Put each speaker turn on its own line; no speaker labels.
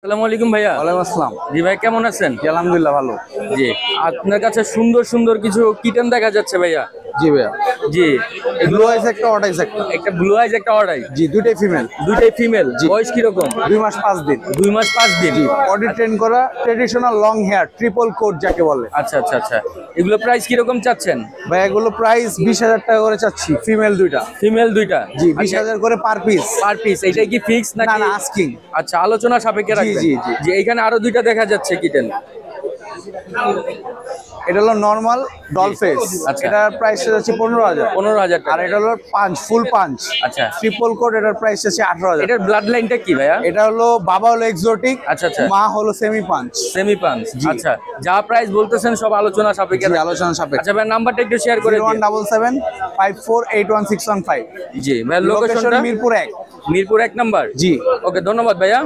আসসালামু আলাইকুম ভাইয়া।
ওয়ালাইকুম আসসালাম।
জি ভাই, কেমন আছেন?
জি আলহামদুলিল্লাহ ভালো।
জি, আপনার কাছে সুন্দর সুন্দর কিছু কিটেন দেখা যাচ্ছে ভাইয়া।
জি ভাইয়া,
জি,
ব্লু
এগুলো
আইস একটা অড আইস একটা।
একটা ব্লু আইজ একটা অর্ডাই।
জি দুইটাই ফিমেল।
দুইটাই ফিমেল।
জি।
বয়স কিরকম?
2 মাস 5 দিন।
2 মাস 5 দিন।
জি বডি ট্রেন করা traditional long hair triple coat যাকে বলে।
আচ্ছা আচ্ছা আচ্ছা, এগুলো প্রাইস কিরকম চাচ্ছেন?
ভাই এগুলো প্রাইস 20,000 টাকা করে চাচ্ছি, ফিমেল দুইটা।
ফিমেল দুইটা?
জি 20,000 করে পার পিস।
Per piece? এইটাই কি ফিক্স
না
নাকি?
না আস্কিং।
আচ্ছা, আলোচনা সাপেক্ষে
জি,
রাখবেন।
জি, জি।
জি, এইখানে আরো দুইটা দেখা যাচ্ছে কিটেন।
এটা হলো নরমাল ডল ফেস।
আচ্ছা।
এটার প্রাইস যাচ্ছে 15,000।
15,000
আর
টাকা।
এটা হলো পাঁচ ফুল পাঁচ।
আচ্ছা।
ট্রিপল কোট এটার প্রাইস যাচ্ছে 18,000।
এটার ব্লাড লাইনটা কি ভাইয়া?
এটা হলো বাবা হলো এক্সোটিক,
আচ্ছা, আচ্ছা।
মা হলো সেমি পাঞ্চ।
Semi punch.
জি।
আচ্ছা, যা প্রাইস বলতেছেন সব আলোচনা সাপেক্ষে
জি
রাখবেন।
আলোচনা সাপেক্ষে।
আচ্ছা ভাই, নাম্বারটা একটু শেয়ার করে দিন।
017754811615।
জি ভাই,
লোকেশন
লোকেশনটা
মিরপুর 1।
মিরপুর 1 নাম্বার।
জি।
ওকে, ধন্যবাদ ভাইয়া।